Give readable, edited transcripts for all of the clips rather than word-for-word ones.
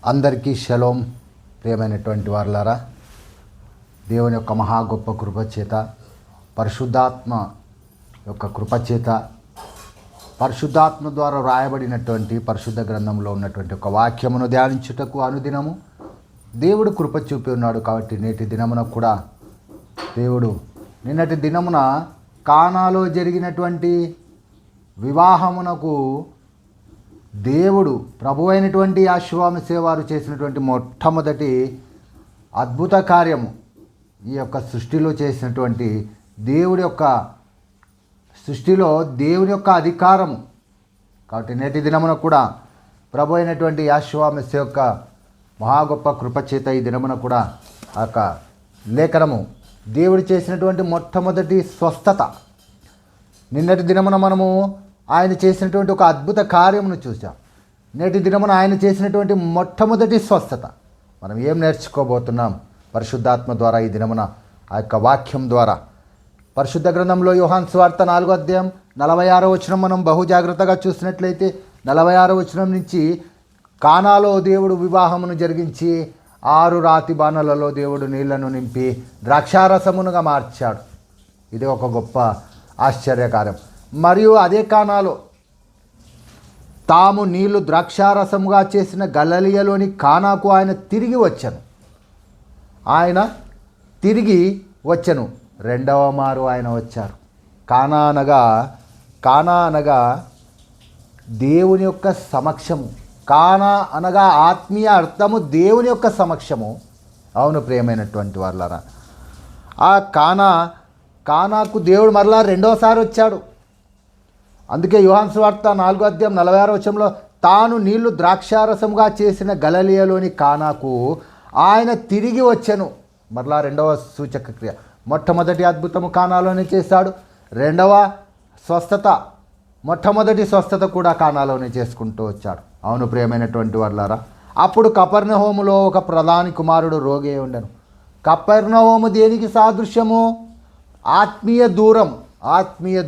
అందరికీ షలోం. ప్రియమైనటువంటి వారులారా, దేవుని యొక్క మహా గొప్ప కృపచేత, పరిశుద్ధాత్మ యొక్క కృపచేత, పరిశుద్ధాత్మ ద్వారా వ్రాయబడినటువంటి పరిశుద్ధ గ్రంథంలో ఉన్నటువంటి ఒక వాక్యమును ధ్యానించుటకు అనుదినము దేవుడు కృప చూపి ఉన్నాడు. కాబట్టి నేటి దినమున కూడా దేవుడు నిన్నటి దినమున కానాలో జరిగినటువంటి వివాహమునకు దేవుడు ప్రభు అయినటువంటి యేషువ వారు చేసినటువంటి మొట్టమొదటి అద్భుత కార్యము, ఈ యొక్క సృష్టిలో చేసినటువంటి దేవుడి యొక్క సృష్టిలో దేవుని యొక్క అధికారము. కాబట్టి నేటి దినమున కూడా ప్రభు అయినటువంటి యేషువ యొక్క మహా గొప్ప కృపచేత ఈ దినమున కూడా ఆ యొక్క లేఖనము దేవుడు చేసినటువంటి మొట్టమొదటి స్వస్థత. నిన్నటి దినమున మనము ఆయన చేసినటువంటి ఒక అద్భుత కార్యమును చూసాం. నేటి దినమున ఆయన చేసినటువంటి మొట్టమొదటి స్వస్థత మనం ఏం నేర్చుకోబోతున్నాం పరిశుద్ధాత్మ ద్వారా ఈ దినమున ఆ యొక్క వాక్యం ద్వారా. పరిశుద్ధ గ్రంథంలో యోహాను సువార్త 4వ అధ్యాయం 46వ వచనం మనం బహు జాగ్రత్తగా చూసినట్లయితే 46వ వచనం నుంచి కానాలో దేవుడు వివాహమును జరిగించి 6 రాతి బాణలలో దేవుడు నీళ్లను నింపి ద్రాక్షారసమునుగా మార్చాడు. ఇది ఒక గొప్ప ఆశ్చర్యకార్యం. మరియు అదే కానాలో తాము నీళ్లు ద్రాక్షారసముగా చేసిన గలిలయలోని కానాకు ఆయన తిరిగి వచ్చెను. రెండవ మారు ఆయన వచ్చారు. కానా అనగా దేవుని యొక్క సమక్షము. కానా అనగా ఆత్మీయ అర్థము దేవుని యొక్క సమక్షము. అవును ప్రియమైనటువంటి వాళ్ళరా, ఆ కానాకు దేవుడు మరలా రెండోసారి వచ్చాడు. అందుకే యోహాను సువార్త 4వ అధ్యాయం 46వ వచనంలో తాను నీళ్లు ద్రాక్షారసముగా చేసిన గలిలయలోని కానాకు ఆయన తిరిగి వచ్చెను. మరలా రెండవ సూచక క్రియ. మొట్టమొదటి అద్భుతము కానాలోనే చేశాడు. మొట్టమొదటి స్వస్థత కూడా కానాలోనే చేసుకుంటూ వచ్చాడు. అవును ప్రియమైనటువంటి వాళ్ళారా, అప్పుడు కపెర్నహూములో ఒక ప్రధాని కుమారుడు రోగి అయి ఉండెను. కపెర్నహూము దేనికి సాదృశ్యము? ఆత్మీయ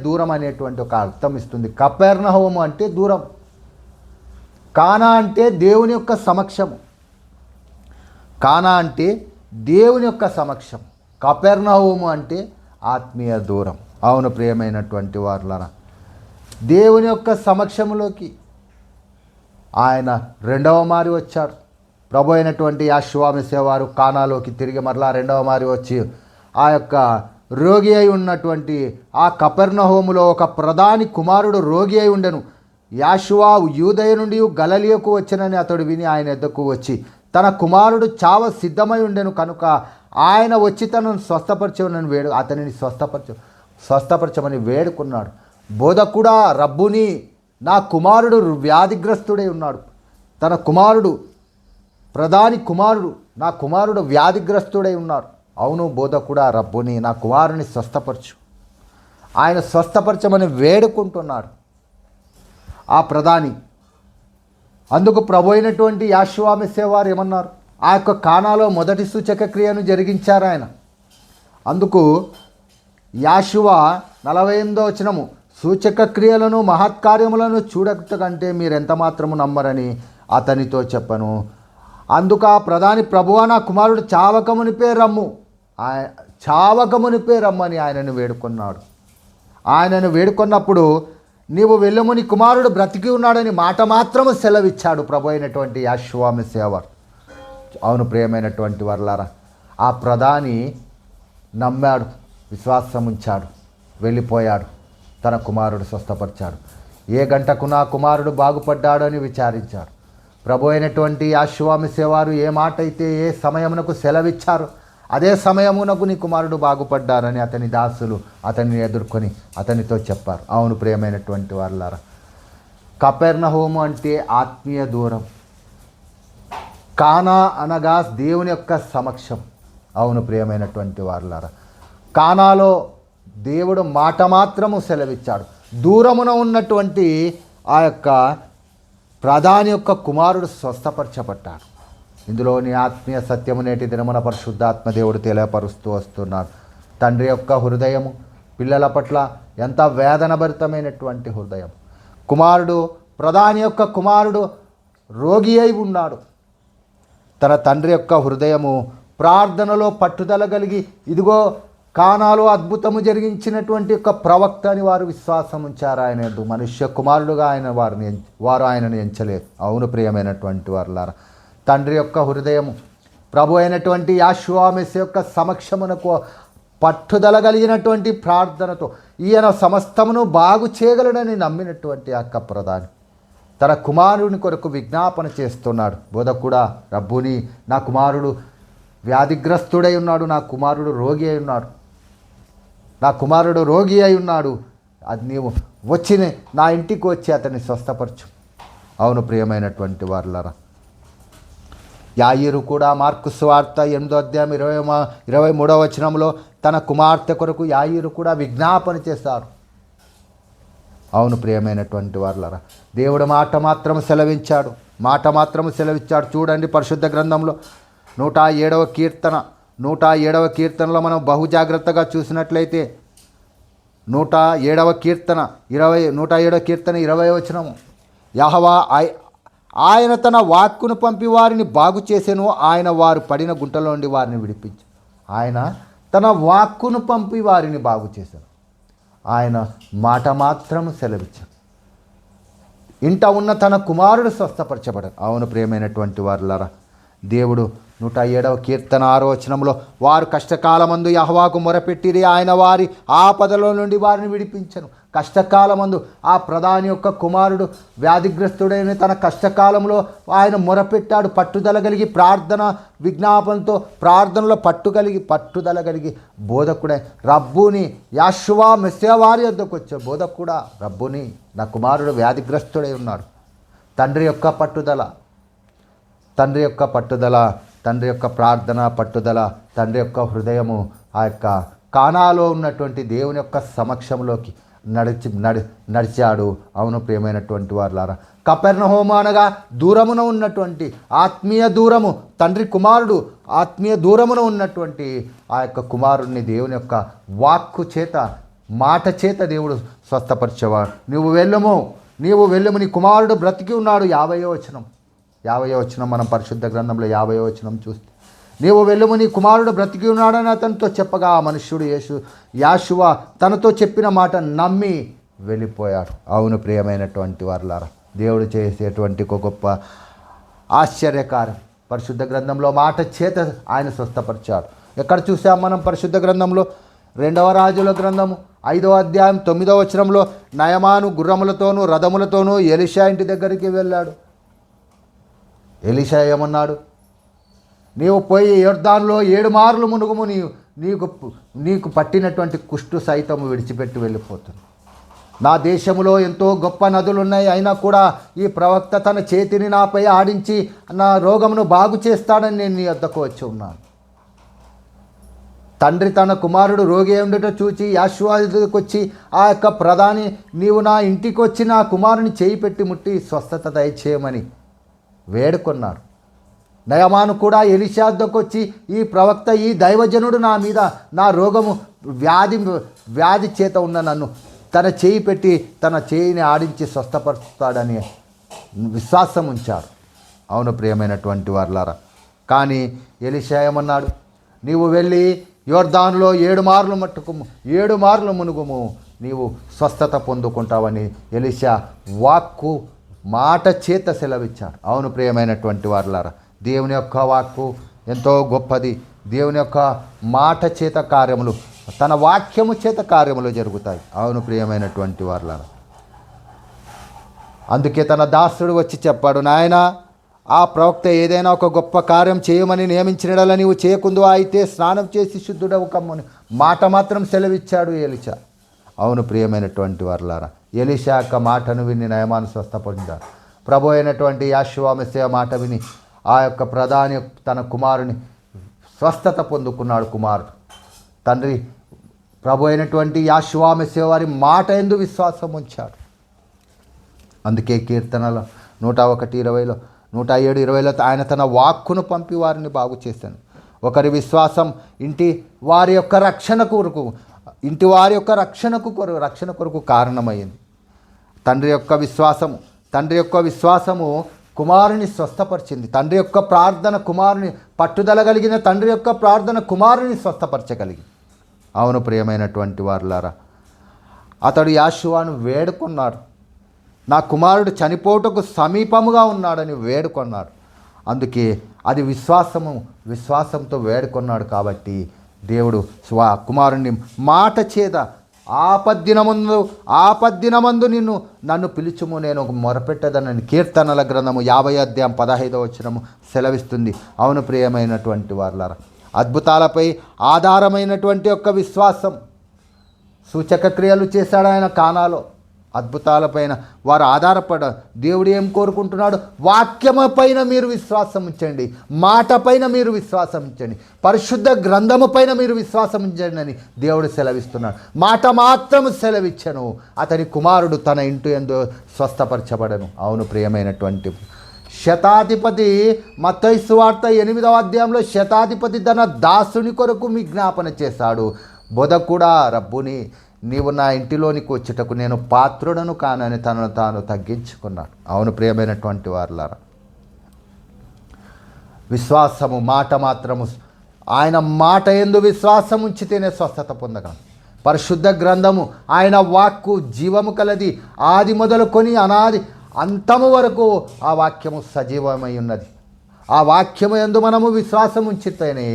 దూరం అనేటువంటి ఒక అర్థం ఇస్తుంది. కపెర్నహూము అంటే దూరం, కానా అంటే దేవుని యొక్క సమక్షము. కపెర్నహూము అంటే ఆత్మీయ దూరం. అవును ప్రియమైనటువంటి వారులారా, దేవుని యొక్క సమక్షములోకి ఆయన రెండవ మారి వచ్చాడు. ప్రభు అయినటువంటి యేషువ వారు కానాలోకి తిరిగి మరలా రెండవ మారి వచ్చి ఆ యొక్క రోగి అయి ఉన్నటువంటి ఆ కపెర్నహూములో ఒక ప్రధాని కుమారుడు రోగి అయి ఉండెను. యేషువ యూదయ నుండి గలిలయకు వచ్చెనని అతడు విని ఆయన ఎద్దకు వచ్చి తన కుమారుడు చావ సిద్ధమై ఉండెను కనుక ఆయన వచ్చి తనను అతనిని స్వస్థపరచమని వేడుకున్నాడు. బోధకుడా, రబ్బుని, నా కుమారుడు వ్యాధిగ్రస్తుడై ఉన్నాడు. తన కుమారుడు, ప్రధాని కుమారుడు, నా కుమారుడు వ్యాధిగ్రస్తుడై ఉన్నాడు. అవును బోధకుడా, రబ్బుని, నా కుమారుని స్వస్థపరచు. ఆయన స్వస్థపరచమని వేడుకుంటున్నాడు ఆ ప్రధాని. అందుకు ప్రభు అయినటువంటి యేషువ వారు ఏమన్నారు? ఆ యొక్క కానాలో మొదటి సూచక క్రియను జరిగించారు ఆయన. అందుకు యేషువ 48వ వచనము, సూచక క్రియలను మహత్కార్యములను చూడక కంటే మీరెంత మాత్రము నమ్మరని అతనితో చెప్పను. అందుకు ఆ ప్రధాని, ప్రభువా, నా కుమారుడు చావకమునిపే రమ్మని ఆయనను వేడుకున్నాడు. ఆయనను వేడుకున్నప్పుడు నీవు వెళ్ళము, నీ కుమారుడు బ్రతికి ఉన్నాడని మాట మాత్రము సెలవిచ్చాడు ప్రభు అయినటువంటి యేషువ. అవును ప్రియమైనటువంటి వర్లారా, ఆ ప్రధాని నమ్మాడు, విశ్వాసం ఉంచాడు, వెళ్ళిపోయాడు. తన కుమారుడు స్వస్థపరిచాడు. ఏ గంటకు నా కుమారుడు బాగుపడ్డాడు అని విచారించాడు. ప్రభు అయినటువంటి యేషువ వారు ఏ మాట అయితే ఏ సమయమునకు సెలవిచ్చారు అదే సమయమునకు నీ కుమారుడు బాగుపడ్డారని అతని దాసులు అతన్ని ఎదుర్కొని అతనితో చెప్పారు. అవును ప్రియమైనటువంటి వాళ్ళారా, కపెర్నహూము అంటే ఆత్మీయ దూరం, కానా అనగా దేవుని యొక్క సమక్షం. అవును ప్రియమైనటువంటి వాళ్ళారా, కానాలో దేవుడు మాట మాత్రము సెలవిచ్చాడు. దూరమున ఉన్నటువంటి ఆ యొక్క ప్రధాని యొక్క కుమారుడు స్వస్థపరచబడ్డాడు. ఇందులోని ఆత్మీయ సత్యము నేటి దినమున పరిశుద్ధాత్మ దేవుడు తెలియపరుస్తూ వస్తున్నాడు. తండ్రి యొక్క హృదయము పిల్లల పట్ల ఎంత వేదనభరితమైనటువంటి హృదయం. ప్రధాని యొక్క కుమారుడు రోగి అయి ఉన్నాడు. తన తండ్రి యొక్క హృదయము ప్రార్థనలో పట్టుదల కలిగి ఇదిగో కానాలో అద్భుతము జరిగించినటువంటి యొక్క ప్రవక్త అని వారు విశ్వాసం ఉంచారు. ఆయన మనుష్య కుమారుడుగా వారు ఆయనను ఎంచలేదు. అవును ప్రియమైనటువంటి వారులారా, తండ్రి యొక్క హృదయము ప్రభు అయినటువంటి యెహోవా మెస్సియా యొక్క సమక్షమునకు పట్టుదల కలిగినటువంటి ప్రార్థనతో ఈయన సమస్తమును బాగు చేయగలడని నమ్మినటువంటి యొక్క ప్రధాని తన కుమారుని కొరకు విజ్ఞాపన చేస్తున్నాడు. బోధకుడా, రబ్బుని, నా కుమారుడు వ్యాధిగ్రస్తుడై ఉన్నాడు, నా కుమారుడు రోగి అయి ఉన్నాడు, నా కుమారుడు రోగి అయి ఉన్నాడు, అది నీవు వచ్చి నా ఇంటికి వచ్చి అతన్ని స్వస్థపరచు. అవును ప్రియమైనటువంటి వారులారా, యాయీరు కూడా మార్కు సువార్త 8వ అధ్యాయం 23వ వచనంలో తన కుమార్తె కొరకు యాయీరు కూడా విజ్ఞాపన చేశారు. అవును ప్రియమైనటువంటి వారులారా, దేవుడు మాట మాత్రం సెలవిచ్చాడు. చూడండి, పరిశుద్ధ గ్రంథంలో 107వ కీర్తనలో మనం బహుజాగ్రత్తగా చూసినట్లయితే 107వ కీర్తన 20వ వచనము, యెహోవా ఆయన తన వాక్కును పంపి వారిని బాగు చేసెను, ఆయన వారు పడిన గుంటలో నుండి వారిని విడిపించు. ఆయన తన వాక్కును పంపి వారిని బాగు చేశారు. ఆయన మాట మాత్రము సెలవిచ్చారు. ఇంట ఉన్న తన కుమారుడు స్వస్థపరచబడరు. అవును ప్రియమైనటువంటి వారులారా, దేవుడు 107వ కీర్తన 6వ వచనంలో వారు కష్టకాలమందు యెహోవాకు మొరపెట్టిరి, ఆయన వారి ఆపదలో నుండి వారిని విడిపించను. కష్టకాలమందు ఆ ప్రధాని యొక్క కుమారుడు వ్యాధిగ్రస్తుడైన తన కష్టకాలంలో ఆయన మొరపెట్టాడు. పట్టుదల కలిగి విజ్ఞాపనతో ప్రార్థనలో పట్టుదల కలిగి బోధకుడై రబ్బుని యెహోవా మెస్సియా వారి వద్దకు వచ్చాడు. బోధకుడా, రబ్బుని, నా కుమారుడు వ్యాధిగ్రస్తుడై ఉన్నాడు. తండ్రి యొక్క ప్రార్థన పట్టుదల, తండ్రి యొక్క హృదయము ఆ యొక్క కానాలో ఉన్నటువంటి దేవుని యొక్క సమక్షంలోకి నడిచాడు. అవును ప్రియమైనటువంటి వారులారా, కపెర్నహూము అనగా దూరమున ఉన్నటువంటి ఆత్మీయ దూరము, తండ్రి కుమారుడు ఆత్మీయ దూరమున ఉన్నటువంటి ఆ యొక్క కుమారుడిని దేవుని యొక్క వాక్కు చేత మాట చేత దేవుడు స్వస్థపరిచేవాడు. నీవు వెళ్ళుము, నీ కుమారుడు బ్రతికి ఉన్నాడు. 50వ వచనం మనం పరిశుద్ధ గ్రంథంలో 50వ వచనం చూస్తే, నీవు వెళ్ళుము, నీ కుమారుడు బ్రతికి ఉన్నాడని అతనితో చెప్పగా ఆ మనుష్యుడు యెహోవా తనతో చెప్పిన మాట నమ్మి వెళ్ళిపోయాడు. అవును ప్రియమైనటువంటి వారులారా, దేవుడు చేసేటువంటి ఒక గొప్ప ఆశ్చర్యకార్యం పరిశుద్ధ గ్రంథంలో మాట చేత ఆయన స్వస్థపరిచాడు. ఎక్కడ చూసాం మనం పరిశుద్ధ గ్రంథంలో? 2వ రాజుల గ్రంథము 5వ అధ్యాయం 9వ వచనంలో నయమాను గుర్రములతోనూ రథములతోనూ ఎలీషా ఇంటి దగ్గరికి వెళ్ళాడు. ఎలీషా ఏమన్నాడు? నీవు పోయి యొర్దానులో 7 మార్లు మునుగుము, నీకు పట్టినటువంటి కుష్టు సైతము విడిచిపెట్టి వెళ్ళిపోతుంది. నా దేశంలో ఎంతో గొప్ప నదులున్నాయి, అయినా కూడా ఈ ప్రవక్త తన చేతిని నాపై ఆడించి నా రోగమును బాగు చేస్తాడని నేను నీ వద్దకు వచ్చి ఉన్నాను. తండ్రి తన కుమారుడు రోగి ఉండట చూచి యెహోవా దగ్గరికి వచ్చి ఆ యొక్క ప్రధాని, నీవు నా ఇంటికి వచ్చి నా కుమారుని చేయి పెట్టి ముట్టి స్వస్థత దయచేయమని వేడుకొన్నాడు. నయమాను కూడా ఎలీషా వద్దకు వచ్చి, ఈ ప్రవక్త, ఈ దైవజనుడు నా మీద నా రోగము వ్యాధి చేత ఉన్న నన్ను తన చేయి పెట్టి తన చేయిని ఆడించి స్వస్థపరుస్తాడని విశ్వాసం ఉంచారు. అవును ప్రియమైనటువంటి వారులారా, కానీ ఎలీషా ఏమన్నాడు? నీవు వెళ్ళి యొర్దానులో 7 మార్లు మునుగుము, నీవు స్వస్థత పొందుకుంటావని ఎలీషా వాక్కు మాట చేత సెలవిచ్చాడు. అవును ప్రియమైనటువంటి వారులారా, దేవుని యొక్క వాక్కు ఎంతో గొప్పది. దేవుని యొక్క మాట చేత కార్యములు, తన వాక్యము చేత కార్యములు జరుగుతాయి. అవును ప్రియమైనటువంటి వారులారా, అందుకే తన దాసుడు వచ్చి చెప్పాడు, నాయన, ఆ ప్రవక్త ఏదైనా ఒక గొప్ప కార్యం చేయమని నియమించినలా నీవు చేయకుందు, అయితే స్నానం చేసి శుద్ధుడవు కమ్మని మాట మాత్రం సెలవిచ్చాడు ఎలీషా. అవును ప్రియమైనటువంటి వారులారా, ఎలీషా యొక్క మాటను విని నయమాను స్వస్థపడ్డాడు. ప్రభు అయినటువంటి యెహోవా మెస్సియా మాట విని ఆ యొక్క ప్రధాని తన కుమారుని స్వస్థత పొందుకున్నాడు. కుమారుడు తండ్రి ప్రభు అయినటువంటి యెహోవా మెస్సియా వారి మాట యందు విశ్వాసం ఉంచాడు. అందుకే కీర్తనలో 101:20లో 107:20లో ఆయన తన వాక్కును పంపి వారిని బాగు చేశాను. ఒకరి విశ్వాసం ఇంటి వారి యొక్క రక్షణ కొరకు కారణమైంది. తండ్రి యొక్క విశ్వాసము కుమారుని స్వస్థపరిచింది. తండ్రి యొక్క ప్రార్థన కుమారుని, పట్టుదల కలిగిన తండ్రి యొక్క ప్రార్థన కుమారుని స్వస్థపరచగలిగింది. అవును ప్రియమైనటువంటి వారులారా, అతడు యాషువాను వేడుకున్నాడు. నా కుమారుడు చనిపోటుకు సమీపముగా ఉన్నాడని వేడుకొన్నాడు. అందుకే అది విశ్వాసంతో వేడుకొన్నాడు. కాబట్టి దేవుడు కుమారుని మాట చేత ఆపద్దినమందు నన్ను పిలుచుము, నేను మొరపెట్టదనని కీర్తనల గ్రంథము 50 సెలవిస్తుంది. అవును ప్రియమైనటువంటి వారులారా, అద్భుతాలపై ఆధారమైనటువంటి యొక్క విశ్వాసం. సూచక క్రియలు చేశాడు ఆయన కానాలో. అద్భుతాలపైన వారు ఆధారపడ దేవుడు ఏం కోరుకుంటున్నాడు? వాక్యము పైన మీరు విశ్వాసం ఉంచండి, మాట పైన మీరు విశ్వాసం ఉంచండి, పరిశుద్ధ గ్రంథము పైన మీరు విశ్వాసం ఉంచండి అని దేవుడు సెలవిస్తున్నాడు. మాట మాత్రము సెలవిచ్చను, అతని కుమారుడు తన ఇంటి యందు స్వస్థపరచబడను. అవును ప్రియమైనటువంటి శతాధిపతి, మత్తయి సువార్త 8వ అధ్యాయంలో శతాధిపతి తన దాసుని కొరకు విజ్ఞాపన చేశాడు. బోధకుడా, రబ్బుని, నీవు నా ఇంటిలోనికి వచ్చుటకు నేను పాత్రుడను కానని తనను తాను తగ్గించుకున్నాడు. అవును ప్రియమైనటువంటి వారులారా, విశ్వాసము మాట మాత్రము, ఆయన మాట యందు విశ్వాసం ఉంచితేనే స్వస్థత పొందగలం. పరిశుద్ధ గ్రంథము ఆయన వాక్కు జీవము కలది. ఆది మొదలుకొని అనాది అంతము వరకు ఆ వాక్యము సజీవమై ఉన్నది. ఆ వాక్యము యందు మనము విశ్వాసం ఉంచితేనే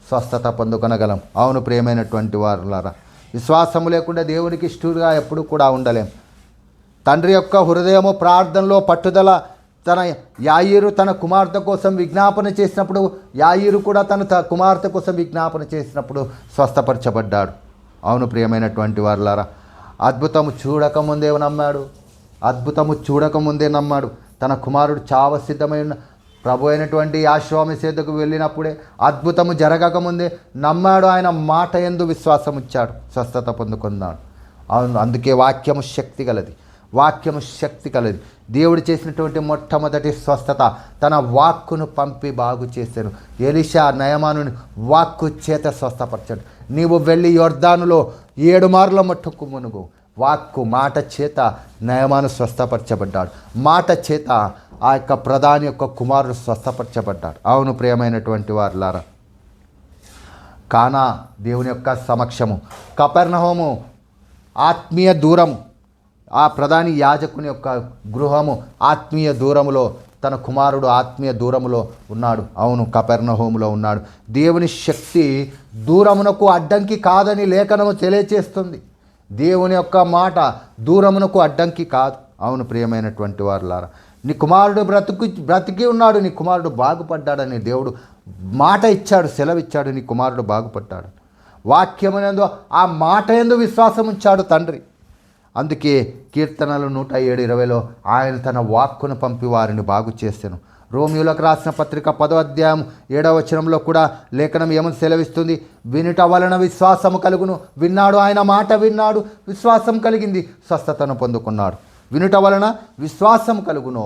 స్వస్థత పొందుకొనగలం. అవును ప్రియమైనటువంటి వారులారా, విశ్వాసము లేకుండా దేవునికి ఇష్టడుగా ఎప్పుడు కూడా ఉండలేం. తండ్రి యొక్క హృదయము ప్రార్థనలో పట్టుదల. యాయీరు తన కుమార్తె కోసం విజ్ఞాపన చేసినప్పుడు, యాయీరు కూడా తన కుమార్తె కోసం విజ్ఞాపన చేసినప్పుడు స్వస్థపరచబడ్డాడు. అవును ప్రియమైనటువంటి వారులారా, అద్భుతము చూడకముందే నమ్మాడు. తన కుమారుడు చావ సిద్ధమైన ప్రభు అయినటువంటి యాషోవామి సేదకు వెళ్ళినప్పుడే, అద్భుతము జరగకముందే నమ్మాడు. ఆయన మాట యందు విశ్వాసం ఇచ్చాడు, స్వస్థత పొందుకున్నాడు. అవును, అందుకే వాక్యము శక్తి కలది. దేవుడు చేసినటువంటి మొట్టమొదటి స్వస్థత తన వాక్కును పంపి బాగు చేశాను. ఎలీషా నయమానుని వాక్కు చేత స్వస్థపరచాడు. నీవు వెళ్ళి యొర్దానులో 7 మార్ల మట్టుకు మునుగు. వాక్కు మాట చేత నయమాను స్వస్థపరచబడ్డాడు. మాట చేత ఆ యొక్క ప్రధాని యొక్క కుమారుడు స్వస్థపరచబడ్డాడు. అవును ప్రియమైనటువంటి వారులారా, కానా దేవుని యొక్క సమక్షము, కపెర్నహూము ఆత్మీయ దూరము, ఆ ప్రధాని యాజకుని యొక్క గృహము ఆత్మీయ దూరములో, తన కుమారుడు ఆత్మీయ దూరములో ఉన్నాడు. అవును, కపెర్నహూములో ఉన్నాడు. దేవుని శక్తి దూరమునకు అడ్డంకి కాదని లేఖనము తెలియచేస్తుంది. దేవుని యొక్క మాట దూరమునకు అడ్డంకి కాదు. అవును ప్రియమైనటువంటి వారులారా, నీ కుమారుడు బ్రతికి ఉన్నాడు, నీ కుమారుడు బాగుపడ్డాడని దేవుడు మాట ఇచ్చాడు, సెలవిచ్చాడు. నీ కుమారుడు బాగుపడ్డాడు. వాక్యమునందు ఆ మాట యందు విశ్వాసం ఉంచాడు తండ్రి. అందుకే కీర్తనలు 107:20 ఆయన తన వాక్కును పంపి వారిని బాగు చేశాను. రోమియోలకు రాసిన పత్రిక 10వ అధ్యాయం 7వ వచనంలో కూడా లేఖనం ఏమని సెలవిస్తుంది? వినుట వలన విశ్వాసము కలుగును. విన్నాడు, ఆయన మాట విన్నాడు, విశ్వాసం కలిగింది, స్వస్థతను పొందుకున్నాడు. వినుట వలన విశ్వాసం కలుగును.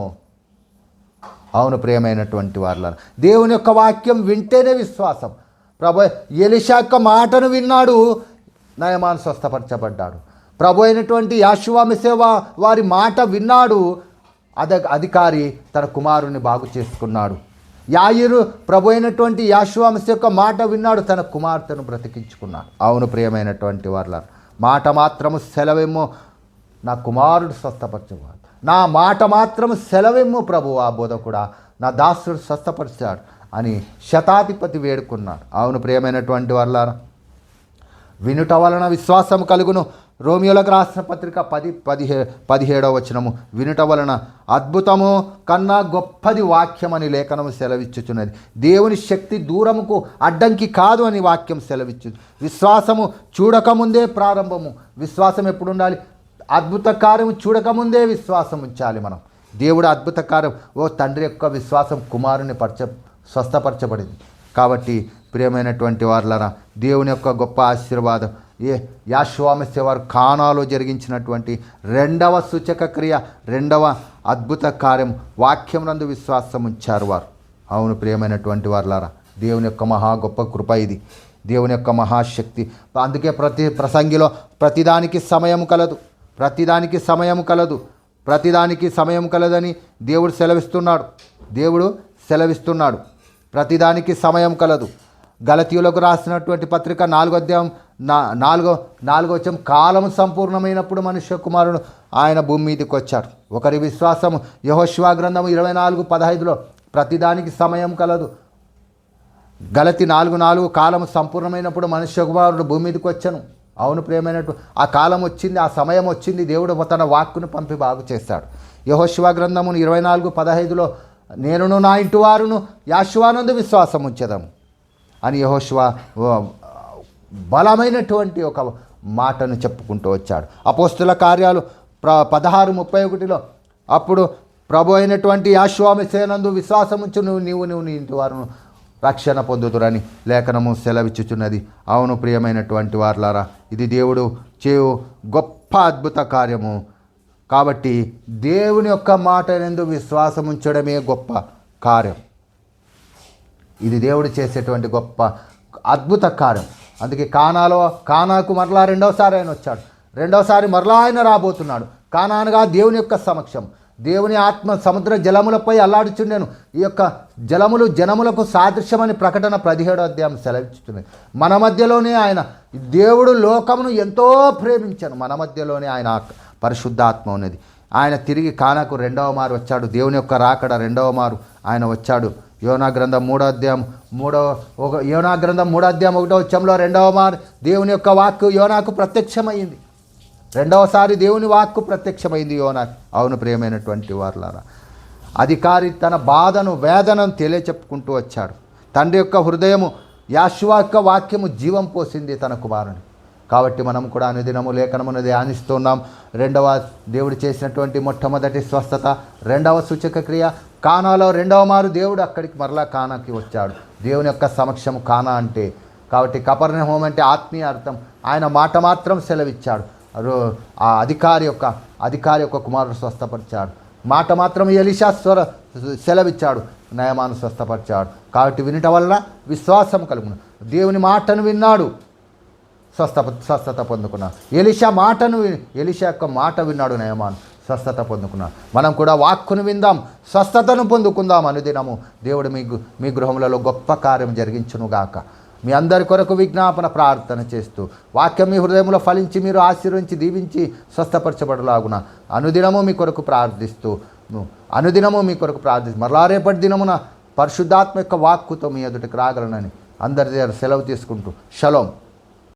అవును ప్రియమైనటువంటి వారులారా, దేవుని యొక్క వాక్యం వింటేనే విశ్వాసం. ప్రభు ఎలీషా యొక్క మాటను విన్నాడు, నయమాను స్వస్థపరచబడ్డాడు. ప్రభు అయినటువంటి యాషువామిసేవ వారి మాట విన్నాడు, అధికారి తన కుమారుని బాగు చేసుకున్నాడు. యాయీరు ప్రభు అయినటువంటి యాషువామిసే యొక్క మాట విన్నాడు, తన కుమార్తెను బ్రతికించుకున్నాడు. అవును ప్రియమైనటువంటి వారులారా, మాట మాత్రము సెలవేమో, నా కుమారుడు స్వస్థపరచబడు, నా మాట మాత్రము సెలవేమో ప్రభు, ఆ బోధకుడా నా దాసుడు స్వస్థపరిచాడు అని శతాధిపతి వేడుకున్నాడు. అవును ప్రియమైనటువంటి వారులారా, వినుట వలన విశ్వాసం కలుగును. రోమియోలకు రాసిన పత్రిక 10:17 వచనము, వినుట వలన అద్భుతము కన్నా గొప్పది వాక్యం అని లేఖనము సెలవిచ్చుచున్నది. దేవుని శక్తి దూరముకు అడ్డంకి కాదు అని వాక్యం సెలవిచ్చు. విశ్వాసము చూడకముందే ప్రారంభము. విశ్వాసం ఎప్పుడు ఉండాలి? అద్భుత కార్యము చూడకముందే విశ్వాసం ఉంచాలి మనం. దేవుడు అద్భుత కార్యం, ఓ తండ్రి యొక్క విశ్వాసం కుమారుని స్వస్థపరచబడింది. కాబట్టి ప్రియమైనటువంటి వారులారా, దేవుని యొక్క గొప్ప ఆశీర్వాదం యాషువామిసే వారు కానాలో జరిగించినటువంటి 2వ సూచక క్రియ, 2వ అద్భుత కార్యం, వాక్యం నందు విశ్వాసం ఉంచారు వారు. అవును ప్రియమైనటువంటి వారులారా, దేవుని యొక్క మహా గొప్ప కృప ఇది, దేవుని యొక్క మహాశక్తి. అందుకే ప్రతి ప్రసంగిలో ప్రతిదానికి సమయం కలదు, ప్రతిదానికి సమయం కలదని దేవుడు సెలవిస్తున్నాడు. ప్రతిదానికి సమయం కలదు. గలతీయులకు రాసినటువంటి పత్రిక 4వ అధ్యాయం 4వ వచనం, కాలం సంపూర్ణమైనప్పుడు మనుష్య కుమారుడు ఆయన భూమి మీదకి వచ్చారు. ఒకరి విశ్వాసం యెహోషువ గ్రంథం 24:15 ప్రతిదానికి సమయం కలదు. గలతి 4:4 కాలం సంపూర్ణమైనప్పుడు మనుష్య కుమారుడు భూమి మీదకి వచ్చాను. అవును ప్రియమైనట్టు ఆ కాలం వచ్చింది, ఆ సమయం వచ్చింది. దేవుడు తన వాక్కును పంపి బాగు చేస్తాడు. యెహోషువ గ్రంథము 24:15 నేనును నా ఇంటి వారును యాషువానందు విశ్వాసం ఉంచెదము అని యెహోషువ బలమైనటువంటి ఒక మాటను చెప్పుకుంటూ వచ్చాడు. అపోస్తుల కార్యాలు 16:31 అప్పుడు ప్రభు అయినటువంటి యాషువా మెస్సీయనందు విశ్వాసం ఉంచు నీవు నీ ఇంటి వారును రక్షణ పొందుదురని లేఖనము సెలవిచ్చుచున్నది. అవును ప్రియమైనటువంటి వారులారా, ఇది దేవుడు చేయు గొప్ప అద్భుత కార్యము. కాబట్టి దేవుని యొక్క మాట నందు విశ్వాసం ఉంచడమే గొప్ప కార్యం. ఇది దేవుడు చేసేటువంటి గొప్ప అద్భుత కార్యం. అందుకే కానాకు మరలా రెండవసారి ఆయన వచ్చాడు. రెండవసారి మరలా ఆయన రాబోతున్నాడు. కానానుగా దేవుని యొక్క సమక్షం, దేవుని ఆత్మ సముద్ర జలములపై అల్లాడుచుండెను. ఈ యొక్క జలములు జనములకు సాదృశ్యమని ప్రకటన 17వ అధ్యాయం సెలవిస్తున్నది. మన మధ్యలోనే ఆయన, దేవుడు లోకమును ఎంతో ప్రేమించను, మన మధ్యలోనే ఆయన పరిశుద్ధాత్మ ఉన్నది. ఆయన తిరిగి కానాకు రెండవ మారు వచ్చాడు. దేవుని యొక్క రాకడ రెండవ మారు ఆయన వచ్చాడు. యోనా గ్రంథం 3వ అధ్యాయం 1వ వచనంలో రెండవ మారు దేవుని యొక్క వాక్కు యోనాకు ప్రత్యక్షమైంది. రెండవసారి దేవుని వాక్కు ప్రత్యక్షమైంది యోనాకు. అవును ప్రియమైనటువంటి వారులారా, అధికారి తన బాధను వేదనను తెలియచెప్పుకుంటూ వచ్చాడు. తండ్రి యొక్క హృదయము యాషువా యొక్క వాక్యము జీవం పోసింది తన కుమారుని. కాబట్టి మనం కూడా అనుదినము లేఖనమును ధ్యానిస్తున్నాం. దేవుడు చేసినటువంటి మొట్టమొదటి స్వస్థత, రెండవ సూచక క్రియ కానాలో రెండవ మారు దేవుడు అక్కడికి మరలా కానాకి వచ్చాడు. దేవుని యొక్క సమక్షము కానా అంటే, కాబట్టి కపెర్నహూము అంటే ఆత్మీయ అర్థం. ఆయన మాట మాత్రం సెలవిచ్చాడు. ఆ అధికారి యొక్క కుమారుడు స్వస్థపరిచాడు. మాట మాత్రం ఎలీషా సెలవిచ్చాడు, నయమాను స్వస్థపరిచాడు. కాబట్టి వినటం వల్ల విశ్వాసం కలుగును. దేవుని మాటను విన్నాడు, స్వస్థత పొందుకున్నాడు. ఎలీషా యొక్క మాట విన్నాడు, నయమాను స్వస్థత పొందుకున్నాడు. మనం కూడా వాక్కును విందాం, స్వస్థతను పొందుకుందాం అనుదినము. దేవుడు మీ గృహములలో గొప్ప కార్యం జరిగించునుగాక. మీ అందరి కొరకు విజ్ఞాపన ప్రార్థన చేస్తూ వాక్యం మీ హృదయంలో ఫలించి మీరు ఆశీర్వించి దీవించి స్వస్థపరచబడలాగున అనుదినము మీ కొరకు ప్రార్థిస్తూ మరలా రేపటి దినమున పరిశుద్ధాత్మ యొక్క వాక్కుతో మీ ఎదుటికి రాగలనని అందరి దగ్గర సెలవు తీసుకుంటూ షలోం.